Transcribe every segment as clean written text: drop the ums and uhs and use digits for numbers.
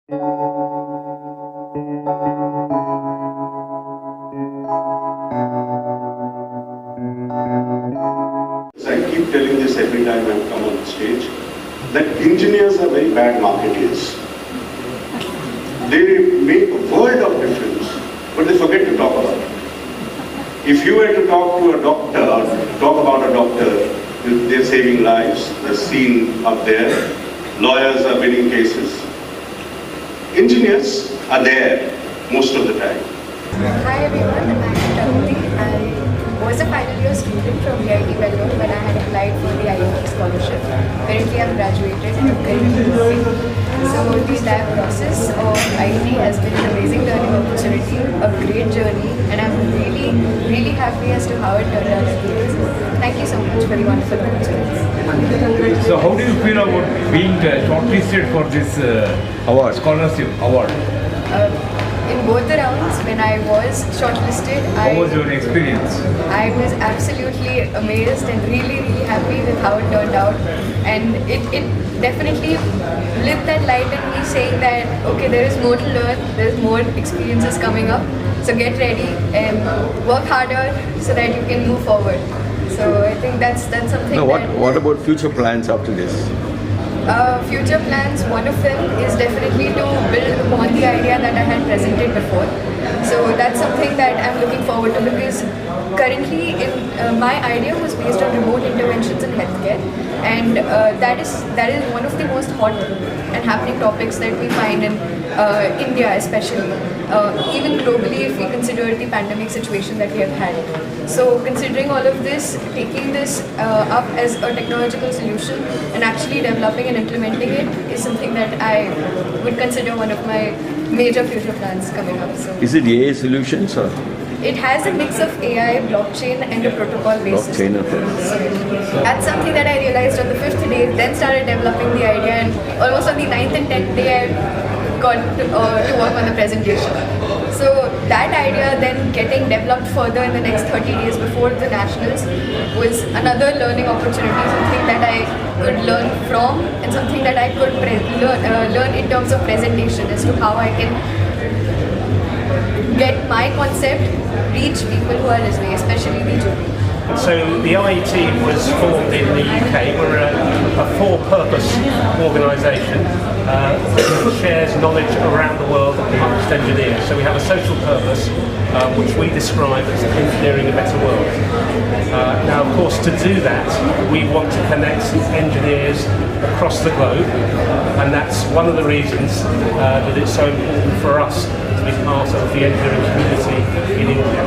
I keep telling this every time I come on stage, that engineers are very bad marketeers. They make a world of difference, but they forget to talk about it. If you were to talk to a doctor, talk about a doctor, they're saving lives, they're seen up there, lawyers are winning cases. Engineers are there most of the time. Hi everyone, I'm Katragadda. I was a final year student from IET Bangalore when I had applied for the IET scholarship. Currently I've graduated and I'm currently working. So the entire process of IET has been an amazing learning opportunity, a great journey, and I'm really happy as to how it turned out. So thank you so much for the wonderful opportunity. So how do you feel about being shortlisted for this award, scholarship award? In both the rounds, when I was shortlisted, How was your experience? I was absolutely amazed and really happy with how it turned out, and it definitely lit that light in me, saying that okay, there is more to learn, there's more experiences coming up, so get ready and work harder so that you can move forward. So I think that's something. Now, what about future plans after this? Future plans, one of them is definitely to build upon the idea that I had presented before. So that's something that I'm looking forward to, because currently my idea was based on remote interventions in healthcare, and that is one of the most hot and happening topics that we find in India especially, even globally if we consider the pandemic situation that we have had. So considering all of this, taking this up as a technological solution and actually developing and implementing it is something that I would consider one of my major future plans coming up. So Is it AI solutions or? it has a mix of AI, blockchain and a protocol-based system. So that's something that I realized on the 5th day, then started developing the idea, and almost on the 9th and 10th day I got to work on the presentation. So that idea then getting developed further in the next 30 days before the nationals was another learning opportunity, something that I could learn from and something that I could learn in terms of presentation as to how I can get my concept reach people who are listening, especially the jury. So the IET was formed in the UK. We're a for-purpose organisation that shares knowledge around the world amongst engineers. So we have a social purpose which we describe as engineering a better world. Now of course to do that we want to connect engineers across the globe, and that's one of the reasons that it's so important for us to be part of the engineering community in India.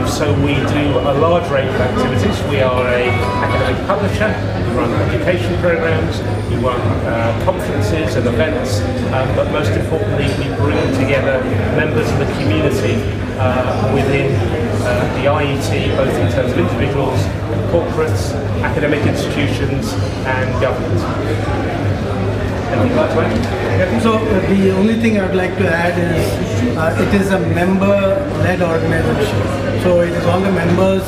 So we do a large range of activities. We are an academic publisher, we run education programs, we run conferences and events, but most importantly we bring together members of the community within the IET, both in terms of individuals, corporates, academic institutions and government. Anything you'd like to add? So the only thing I would like to add is it is a member-led organization. So it is all the members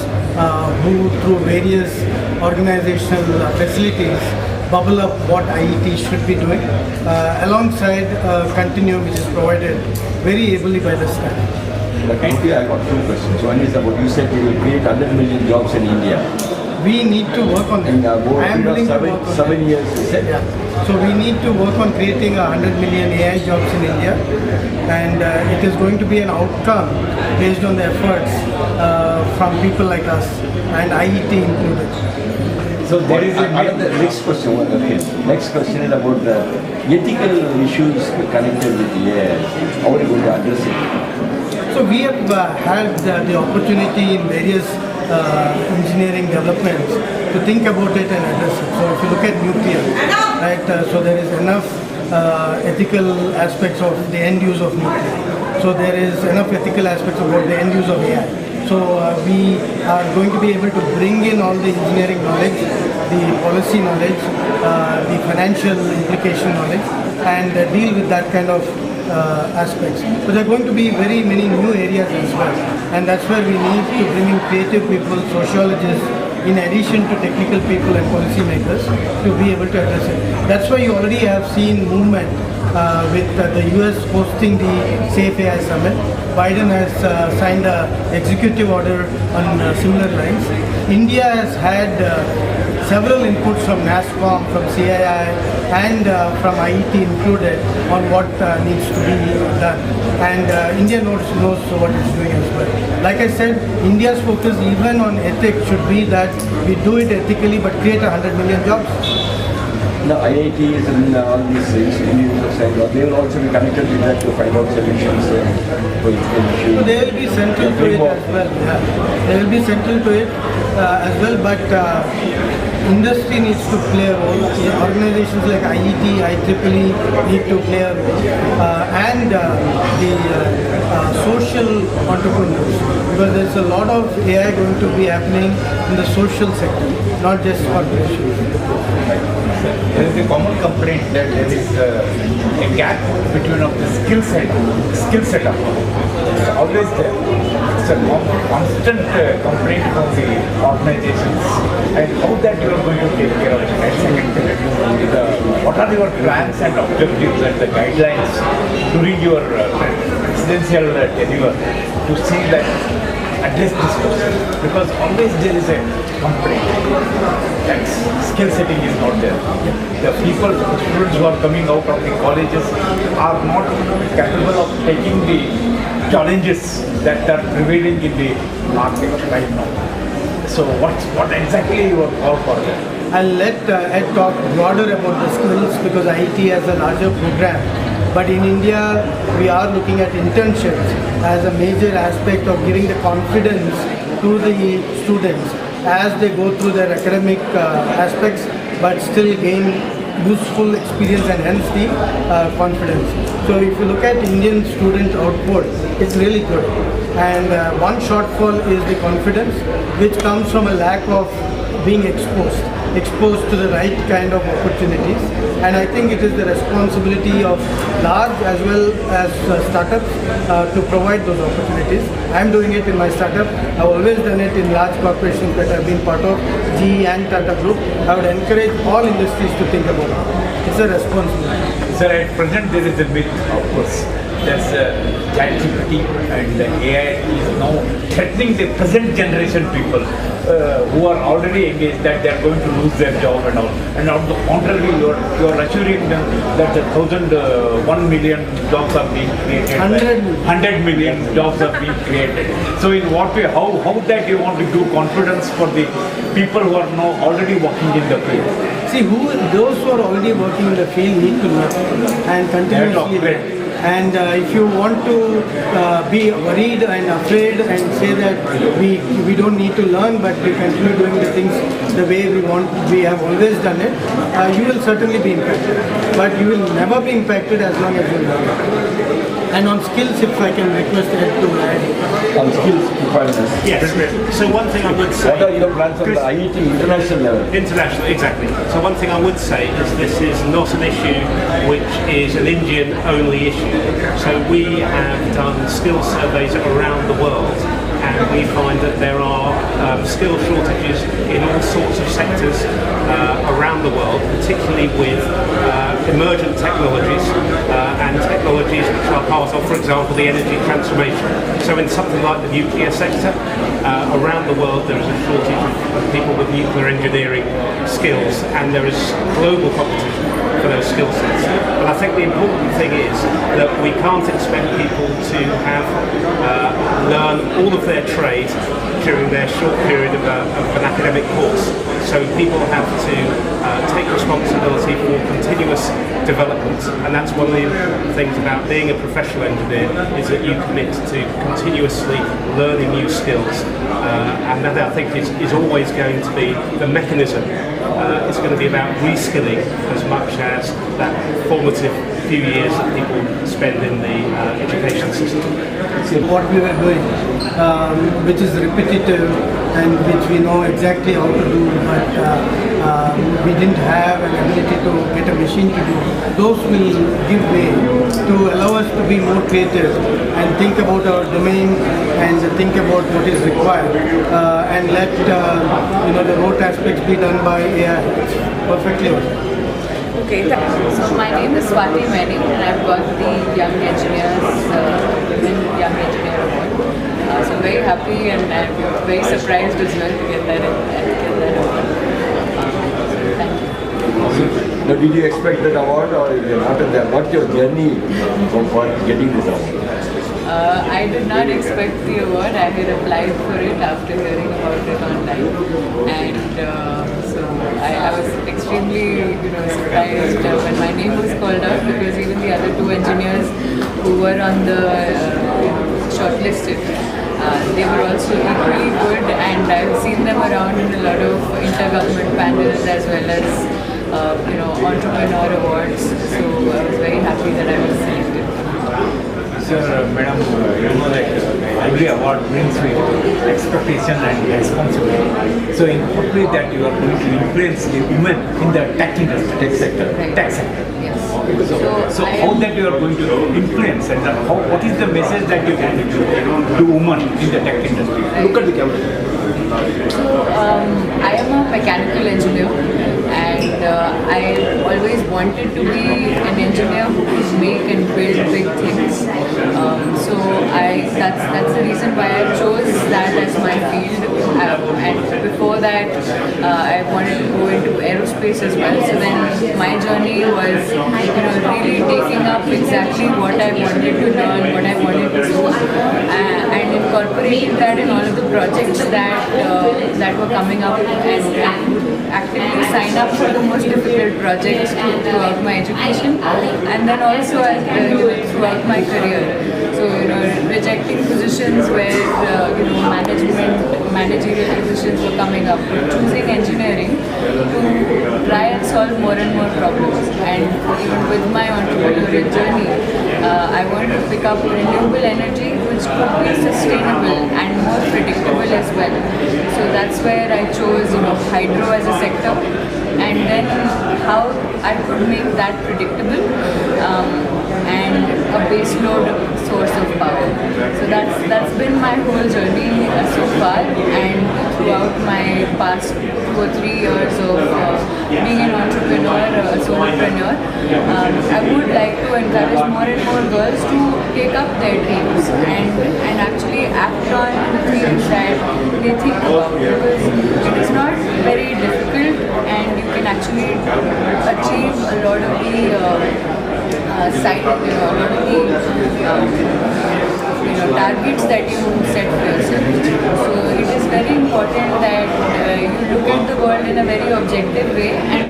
who through various organizational facilities bubble up what IET should be doing alongside continuum which is provided very ably by the staff. Okay, I got two questions. One is about, you said we will create 100 million jobs in India. We need to work on that. I am willing to work on 7 years, you said? Yeah. So we need to work on creating 100 million AI jobs in India, and it is going to be an outcome based on the efforts from people like us and IET included. So there is another next question. Okay. Next question is about the ethical issues connected with AI. How are you going to address it? So we have had the opportunity in various engineering developments to think about it and address it. So if you look at nuclear, right, so there is enough ethical aspects of the end use of nuclear. So there is enough ethical aspects about the end use of AI. So we are going to be able to bring in all the engineering knowledge, the policy knowledge, the financial implication knowledge, and deal with that kind of aspects. So there are going to be very many new areas as well, and that's where we need to bring in creative people, sociologists, in addition to technical people and policy makers to be able to address it. That's why you already have seen movement with the US hosting the Safe AI Summit. Biden has signed an executive order on similar lines. India has had several inputs from NASSCOM, from CII, and from IET included on what needs to be done. And India knows what it's doing as well. Like I said, India's focus even on ethics should be that we do it ethically but create 100 million jobs. Now, IITs and all these institutions, they will also be connected to that to find out solutions for issues. So they will be central to it as well. Yeah. They will be central to it as well, but industry needs to play a role. Organizations like IET, IEEE need to play a role, and the social entrepreneurs, because there's a lot of AI going to be happening in the social sector, not just corporations. There is a common complaint that there is a gap between of the skill setup. It's always there. It's a constant complaint from the organizations, and how that you are going to take care of it. And second, what are your plans and objectives and the guidelines during your presidential tenure to see that address this question? Because always there is a complaint that skill setting is not there. The students who are coming out of the colleges are not capable of taking the challenges that are prevailing in the market right now. So what exactly you are called for that? I'll let Ed talk broader about the skills because IET has a larger program. But in India, we are looking at internships as a major aspect of giving the confidence to the students as they go through their academic aspects, but still gain useful experience and hence the confidence. So if you look at Indian student output, it's really good. And one shortfall is the confidence, which comes from a lack of being exposed to the right kind of opportunities. And I think it is the responsibility of large as well as startups to provide those opportunities. I'm doing it in my startup. I've always done it in large corporations that I've been part of, GE and Tata Group. I would encourage all industries to think about it. It's a responsibility. Sir, at present there is a myth, of course. There's ChatGPT and the AI is now threatening the present generation people who are already engaged that they are going to lose their job and all. And on the contrary, you are assuring them that the 1 million jobs are being created. 100 million jobs are being created. So in what way, how that you want to give confidence for the people who are now already working in the field? See, those who are already working in the field need to learn and continuously learn. And if you want to be worried and afraid and say that we don't need to learn but we continue doing the things the way we have always done it, you will certainly be impacted. But you will never be impacted as long as you learn. And on skills, if I can request Ed to add. On skills requirements. Yes. So one thing I would say... What are your plans on the IET international level? International, exactly. So one thing I would say is this is not an issue which is an Indian-only issue. So we have done skill surveys around the world, and we find that there are skill shortages in all sorts of sectors around the world, particularly with emergent technologies and technologies which are part of, for example, the energy transformation. So in something like the nuclear sector, around the world there is a shortage of people with nuclear engineering skills, and there is global competition for those skill sets. But I think the important thing is that we can't expect people to have learn all of their trade during their short period of an academic course. So people have to take responsibility for continuous development, and that's one of the things about being a professional engineer, is that you commit to continuously learning new skills, and that I think is always going to be the mechanism. It's going to be about reskilling as much as that formative few years that people spend in the education system. So what we were doing, which is repetitive and which we know exactly how to do, but we didn't have an ability to get a machine to do. Those will give way to allow us to be more creative and think about our domain and think about what is required and let the rote aspects be done by AI. It's perfectly okay. Okay, so my name is Swati Meni and I've got the Young Engineers, Women Young Engineer Award. So I'm very happy and I'm very surprised as well to get that award. Thank you. Now, did you expect that award, or after that, what's your journey for getting this award? I did not expect the award. I had applied for it after hearing about it online, and so I was extremely, surprised when my name was called out, because even the other two engineers who were on the shortlisted, they were also equally good, and I've seen them around in a lot of intergovernment panels as well as entrepreneur awards. So I was very happy that I was selected. Sir, madam, every award brings with expectation and responsibility. So in what way that you are going to influence the women in the tech industry, tech sector, Right. tech sector? Yes. So I how am- that you are going to influence, and what is the message that you want to give to women in the tech industry? Look at the camera. So I am a mechanical engineer, and I always wanted to be an engineer who could make and build big things. So that's the reason why I chose that as my field. And before that, I wanted to go into aerospace as well. So then my journey was, really taking up exactly what I wanted to learn, what I wanted to do, and incorporating that in all of the projects that were coming up, and actively sign up for the most difficult projects throughout my education, and then also throughout my career. So rejecting positions where managerial positions were coming up, but choosing engineering to try and solve more and more problems. And even with my entrepreneurial journey, I want to pick up renewable energy which could be sustainable and more predictable as well. So that's where I chose hydro as a sector, and then how I could make that predictable and a base load source of power. So that's been my whole journey so far, and throughout my past 2 or 3 years of being an entrepreneur, a solopreneur, I would like to encourage more and more girls to take up their dreams and actually act on the things that they think about, because it is not very difficult, and you can actually achieve a lot of the targets that you set for yourself. So it is very important that you look at the world in a very objective way and